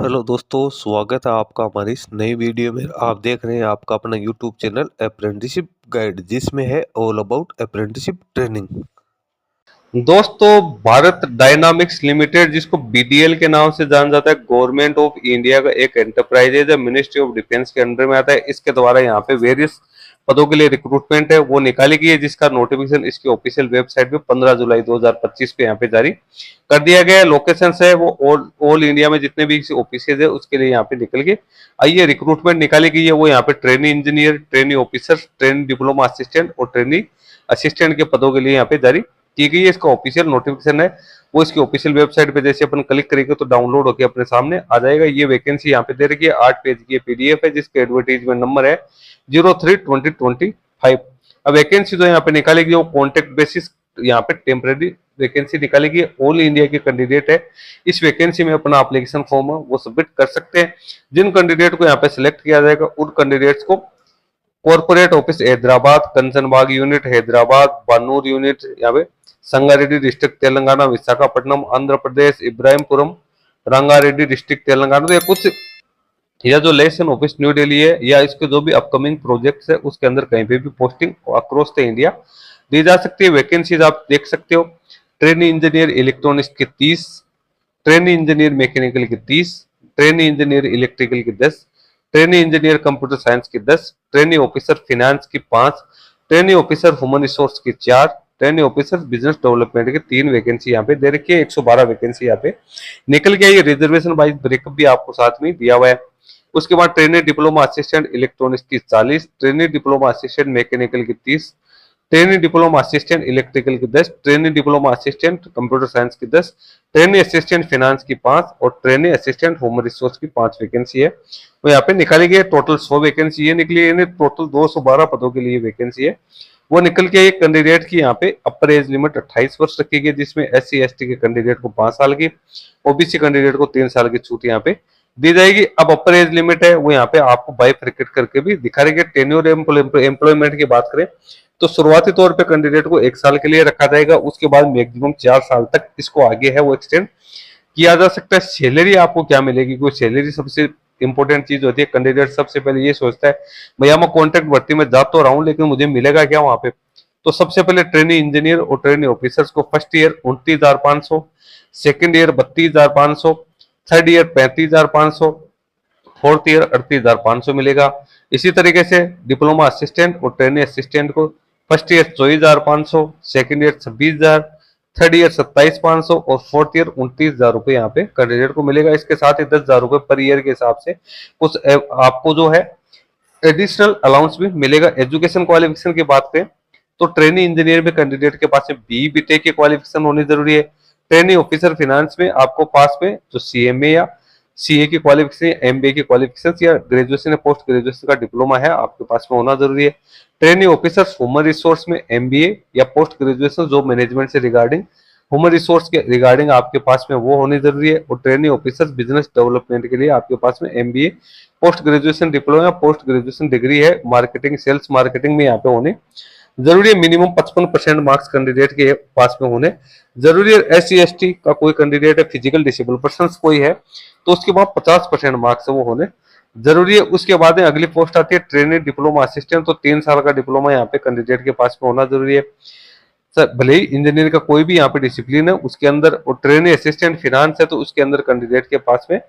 Hello दोस्तों, स्वागत है आपका हमारी इस नई वीडियो में। आप देख रहे हैं आपका अपना यूट्यूब चैनल अप्रेंटिसशिप गाइड, जिसमें है ऑल अबाउट अप्रेंटिसशिप ट्रेनिंग। दोस्तों, भारत डायनामिक्स लिमिटेड, जिसको बीडीएल के नाम से जाना जाता है, गवर्नमेंट ऑफ इंडिया का एक एंटरप्राइज है जो मिनिस्ट्री ऑफ डिफेंस के अंडर में आता है। इसके द्वारा यहाँ पे वेरियस पदों के लिए रिक्रूटमेंट है वो निकाली गई है, जिसका नोटिफिकेशन इसकी ऑफिशियल वेबसाइट पे 15 जुलाई 2025 को यहाँ पे जारी कर दिया गया है। लोकेशन है वो ऑल इंडिया में जितने भी ऑफिस है उसके लिए यहाँ पे निकल के आइए रिक्रूटमेंट निकाली गई है। वो यहाँ पे trainee engineer, trainee officer, trainee diploma assistant और ट्रेनी असिस्टेंट के पदों के लिए यहाँ पे जारी की गई है। इसका ऑफिशियल नोटिफिकेशन है वो इसकी ऑफिशियल वेबसाइट पे जैसे अपन क्लिक करेंगे तो डाउनलोड होकर अपने सामने आ जाएगा। ये वैकेंसी यहाँ पे दे रखी है, 8 पेज की पीडीएफ है, जिसके एडवर्टीजमेंट नंबर है 03-2025। अब वैकेंसी जो यहाँ पे निकाली गई वो कॉन्ट्रैक्ट बेसिस यहाँ पे टेम्परेरी वैकेंसी निकाली गई, ऑल इंडिया के कैंडिडेट है इस वैकेंसी में अपना एप्लीकेशन फॉर्म है वो सबमिट कर सकते हैं। जिन कैंडिडेट को यहाँ पे सिलेक्ट किया जाएगा उन कैंडिडेट्स को corporate office Hyderabad, Kanchanbagh unit Hyderabad, Banur unit यहाँ पे, संगारेड्डी डिस्ट्रिक्ट तेलंगाना, विशाखापट्टनम आंध्र प्रदेश, इब्राहिमपुरम रंगारेड्डी डिस्ट्रिक्ट तेलंगाना। तो ये कुछ या जो लेसन ऑफिस न्यू दिल्ली है या इसके जो भी अपकमिंग प्रोजेक्ट्स है उसके अंदर कहीं पे भी पोस्टिंग अक्रॉस द इंडिया दी जा सकती है। वैकेंसीज आप देख सकते हो, ट्रेनी इंजीनियर इलेक्ट्रॉनिक्स की 30, ट्रेनी इंजीनियर मैकेनिकल की 30, ट्रेनी इंजीनियर इलेक्ट्रिकल की 10, ट्रेनी इंजीनियर कंप्यूटर साइंस की 10, ट्रेनी ऑफिसर फाइनेंस की 5, ट्रेनी ऑफिसर ह्यूमन रिसोर्स की 4, ट्रेनी ऑफिसर बिजनेस डेवलपमेंट की 3 वैकेंसी यहाँ पे दे रखी है। 112 वैकेंसी यहाँ पे निकल के आई। रिजर्वेशन वाइज ब्रेकअप भी आपको साथ में दिया हुआ है। उसके बाद ट्रेनी डिप्लोमा असिस्टेंट इलेक्ट्रॉनिक्स की 40, ट्रेनी डिप्लोमा असिस्टेंट मैकेनिकल की 30, ट्रेनी डिप्लोमा असिस्टेंट इलेक्ट्रिकल की 10, trainee diploma assistant computer science की 10, ट्रेनी असिस्टेंट फाइनेंस की 5 और ट्रेनी असिस्टेंट ह्यूमन रिसोर्स की 5 वैकेंसी है वो यहाँ पे निकाली गई है। टोटल 100 वैकेंसी ये निकली है, टोटल 212 पदों के लिए वैकेंसी है वो निकल के। एक कैंडिडेट की यहाँ पे अपर एज लिमिट 28 वर्ष रखी गई, जिसमें SC/ST के कैंडिडेट को 5 साल की, ओबीसी कैंडिडेट को 3 साल की छूट यहाँ पे दी जाएगी। अब अपर एज लिमिट है वो यहाँ पे आपको बाइफरकेट करके भी दिखा रही है। टेन्योर एम्प्लॉयमेंट की बात करें तो शुरुआती तौर पे कैंडिडेट को 1 साल के लिए रखा जाएगा, उसके बाद मैक्सिमम 4 साल तक इसको आगे है वो एक्सटेंड किया जा सकता है। सैलरी आपको क्या मिलेगी, कोई सैलरी सबसे इंपॉर्टेंट चीज होती है। कैंडिडेट सबसे पहले ये सोचता है भैया मैं कॉन्ट्रैक्ट भर्ती में जा तो रहा हूँ लेकिन मुझे मिलेगा क्या वहां पे। तो सबसे पहले ट्रेनी इंजीनियर और ट्रेनी ऑफिसर्स को first year 29,500, second year 32,500, third year 35,500, fourth year 38,500 मिलेगा। इसी तरीके से डिप्लोमा असिस्टेंट और ट्रेनी असिस्टेंट को first year 24,500, second year 26,000, third year 27,500 और फोर्थ ईयर 29,000 रुपए यहाँ पे कैंडिडेट को मिलेगा। इसके साथ ही 10,000 रुपए पर ईयर के हिसाब से कुछ आपको जो है एडिशनल अलाउंस भी मिलेगा। एजुकेशन क्वालिफिकेशन की बात करें तो ट्रेनी इंजीनियर में कैंडिडेट के पास में BE BTech की क्वालिफिकेशन होनी जरूरी है। ट्रेनी ऑफिसर फाइनेंस में आपको पास में जो CMA या CA की क्वालिफिकेशन, MBA की क्वालिफिकेशन या ग्रेजुएशन या पोस्ट ग्रेजुएशन का डिप्लोमा है आपके पास में होना जरूरी है। ट्रेनी ऑफिसर ह्यूमन रिसोर्स में MBA या पोस्ट ग्रेजुएशन जो मैनेजमेंट से रिगार्डिंग ह्यूमन रिसोर्स के रिगार्डिंग आपके पास में वो होनी जरूरी है। और ट्रेनी ऑफिसर बिजनेस डेवलपमेंट के लिए आपके पास में MBA, post graduation diploma, post graduation degree है मार्केटिंग, सेल्स मार्केटिंग में यहाँ पे होने जरूरी है। मिनिमम 55% मार्क्स कैंडिडेट के पास में होने जरूरी है। SC/ST का कोई कैंडिडेट है, फिजिकल डिसेबल पर्सन कोई है तो उसके बाद 50% मार्क्स वो होने जरूरी है। उसके बाद अगली पोस्ट आती है ट्रेनी डिप्लोमा असिस्टेंट, तो 3 साल का डिप्लोमा यहाँ पे कैंडिडेट के पास में होना जरूरी है। सर भले ही इंजीनियर का कोई भी यहाँ पे डिसिप्लिन है उसके अंदर, और ट्रेनी असिस्टेंट फाइनेंस है तो उसके अंदर कैंडिडेट के पास में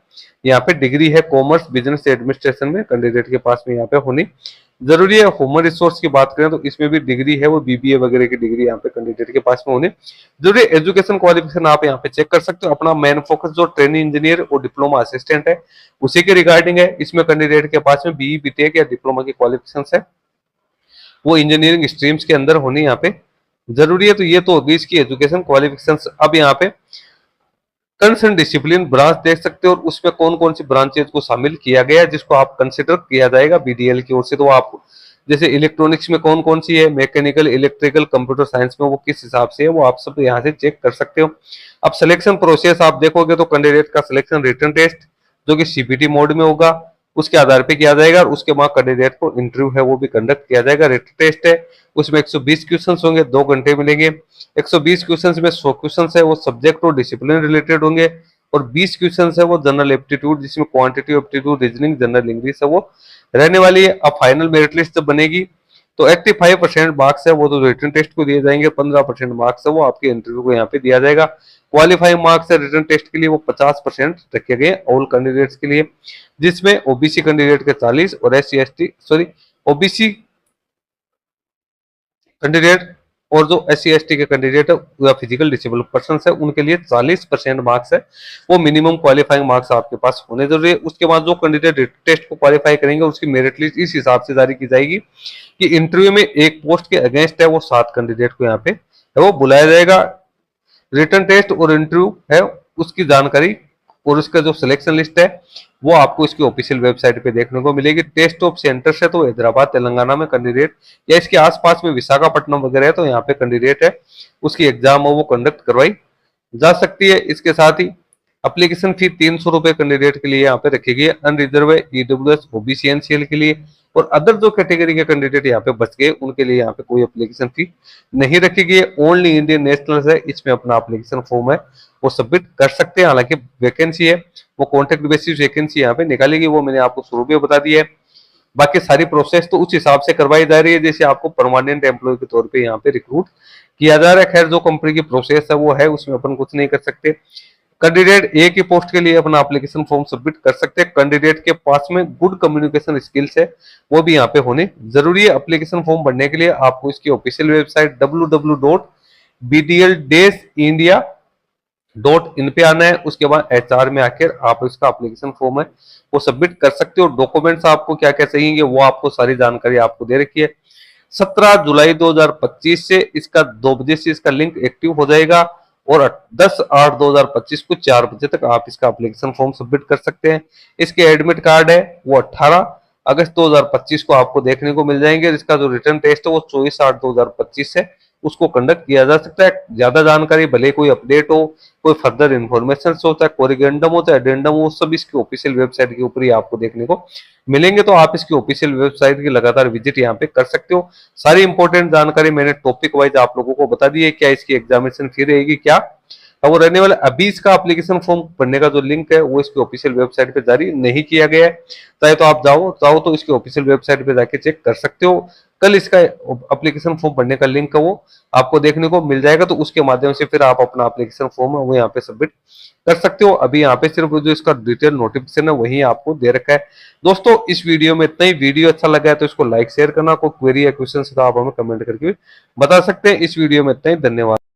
यहाँ पे डिग्री है कॉमर्स बिजनेस एडमिनिस्ट्रेशन में कैंडिडेट के पास में यहाँ पे होनी जरूरी है। ह्यूमन रिसोर्स की बात करें तो इसमें भी डिग्री है वो BBA वगैरह की डिग्री यहाँ पे कैंडिडेट के पास में होनी जरूरी है। एजुकेशन क्वालिफिकेशन आप यहाँ पे चेक कर सकते हो। अपना मेन फोकस जो ट्रेनी इंजीनियर और डिप्लोमा असिस्टेंट है उसी के रिगार्डिंग है। इसमें कैंडिडेट के पास में BE BTech या डिप्लोमा की क्वालिफिकेशन है वो इंजीनियरिंग स्ट्रीम्स के अंदर होनी यहाँ पे जरूरी है। तो ये तो होगी इसकी एजुकेशन क्वालिफिकेशन। अब यहाँ पे कंसर्न डिसिप्लिन ब्रांच देख सकते हो और उसमें कौन कौन सी ब्रांचेज को शामिल किया गया है जिसको आप कंसिडर किया जाएगा BDL की ओर से। तो आप जैसे इलेक्ट्रॉनिक्स में कौन कौन सी है, मैकेनिकल, इलेक्ट्रिकल, कंप्यूटर साइंस में वो किस हिसाब से है वो आप सब यहाँ से चेक कर सकते हो। अब सिलेक्शन प्रोसेस आप देखोगे तो कैंडिडेट का सिलेक्शन रिटन टेस्ट जो कि CPT मोड में होगा उसके आधार पे किया जाएगा और उसके बाद कैंडिडेट को इंटरव्यू है वो भी कंडक्ट किया जाएगा। रिटन टेस्ट है उसमें 120 क्वेश्चन होंगे, 2 घंटे मिलेंगे। 120 क्वेश्चन में 100 क्वेश्चन है वो सब्जेक्ट और डिसिप्लिन रिलेटेड होंगे, और 20 क्वेश्चन है वो जनरल एप्टीट्यूड, जिसमें quantity aptitude, reasoning, general English है वो रहने वाली है। अब फाइनल मेरिट लिस्ट जब बनेगी तो 85% मार्क्स है वो तो रिटन टेस्ट को दिए जाएंगे, 15% मार्क्स है वो आपके इंटरव्यू को यहाँ पे दिया जाएगा। क्वालिफाइंग मार्क्स है रिटन टेस्ट के लिए वो 50% रखे गए ऑल कैंडिडेट्स के लिए, जिसमें ओबीसी कैंडिडेट के 40 और ओबीसी कैंडिडेट और जो SC ST के कैंडिडेट है या फिजिकल डिसेबल पर्सन है उनके लिए 40% मार्क्स है वो मिनिमम क्वालिफाइंग मार्क्स आपके पास होने जरूरी है। उसके बाद जो कैंडिडेट टेस्ट को क्वालिफाई करेंगे उसकी मेरिट लिस्ट इस हिसाब से जारी की जाएगी कि इंटरव्यू में एक पोस्ट के अगेंस्ट है वो 7 कैंडिडेट को यहाँ पे है वो बुलाया जाएगा। रिटन टेस्ट और इंटरव्यू है उसकी जानकारी और उसका जो सिलेक्शन लिस्ट है वो आपको इसकी ऑफिशियल वेबसाइट पे देखने को मिलेगी। टेस्ट ऑफ सेंटर से तो हैदराबाद तेलंगाना में कैंडिडेट या इसके आसपास में विशाखापट्टनम वगैरह है तो यहाँ पे कैंडिडेट है उसकी एग्जाम वो कंडक्ट करवाई जा सकती है। इसके साथ ही एप्लीकेशन फी 300 रुपए कैंडिडेट के लिए यहाँ पे रखी गई है, अनरिजर्व EWS OBC NCL के लिए, और अदर जो कैटेगरी के कैंडिडेट यहाँ पे बच गए उनके लिए यहाँ पे कोई एप्लीकेशन फी नहीं रखी गई है। ओनली इंडियन नेशनल्स है इसमें अपना एप्लीकेशन फॉर्म है वो सबमिट कर सकते हैं। हालांकि वैकेंसी है वो कॉन्ट्रैक्ट बेसिस वैकेंसी यहाँ पे निकालेगी, वो मैंने आपको शुरू में बता दिया है। बाकी सारी प्रोसेस तो उस हिसाब से करवाई जा रही है जैसे आपको परमानेंट एम्प्लॉय के तौर पे यहाँ पे रिक्रूट किया जा रहा है। खैर जो कंपनी की प्रोसेस है वो है उसमें अपन कुछ नहीं कर सकते। कैंडिडेट एक ही पोस्ट के लिए अपना एप्लीकेशन फॉर्म सबमिट कर सकते हैं। कैंडिडेट के पास में गुड कम्युनिकेशन स्किल्स है वो भी यहाँ पे होने जरूरी है। एप्लीकेशन फॉर्म भरने के लिए आपको इसकी ऑफिशियल वेबसाइट www.bdl-india.in पे आना है। उसके बाद HR में आकर आप इसका एप्लीकेशन फॉर्म है वो सबमिट कर सकते हो। डॉक्यूमेंट्स आपको क्या क्या चाहिए वो आपको सारी जानकारी आपको दे रखी है। 17 जुलाई 2025 से इसका 2 बजे से इसका लिंक एक्टिव हो जाएगा और 10/8/2025 को 4 बजे तक आप इसका एप्लीकेशन फॉर्म सबमिट कर सकते हैं। इसके एडमिट कार्ड है वो 18 अगस्त 2025 को आपको देखने को मिल जाएंगे। इसका जो रिटर्न टेस्ट है वो 24/8/2025 से उसको कंडक्ट किया जा सकता है। ज्यादा जानकारी भले कोई अपडेट हो, कोई फर्दर इन्फॉर्मेशन हो, चाहे कोरिगेंडम हो चाहे एडेंडम हो, सब इसकी ऑफिशियल वेबसाइट के ऊपर ही आपको देखने को मिलेंगे। तो आप इसकी ऑफिशियल वेबसाइट की लगातार विजिट यहाँ पे कर सकते हो। सारी इंपॉर्टेंट जानकारी मैंने टॉपिक वाइज आप लोगों को बता दी है। क्या इसकी एग्जामिनेशन फी रहेगी, क्या अब वो रहने वाला, अभी इसका एप्लीकेशन फॉर्म भरने का जो लिंक है वो इसकी ऑफिशियल वेबसाइट पे जारी नहीं किया गया है। चाहे तो आप चाहो तो इसकी ऑफिशियल वेबसाइट पे जाके चेक कर सकते हो। कल इसका एप्लीकेशन फॉर्म भरने का लिंक है वो आपको देखने को मिल जाएगा, तो उसके माध्यम से फिर आप अपना एप्लीकेशन फॉर्म है वो यहाँ पे सबमिट कर सकते हो। अभी यहाँ पे सिर्फ जो इसका डिटेल नोटिफिकेशन है वही आपको दे रखा है। दोस्तों इस वीडियो में इतना ही। वीडियो अच्छा लगा है तो इसको लाइक शेयर करना, कोई क्वेरी या क्वेश्चन है तो आप हमें कमेंट करके बता सकते हैं। इस वीडियो में इतना ही, धन्यवाद।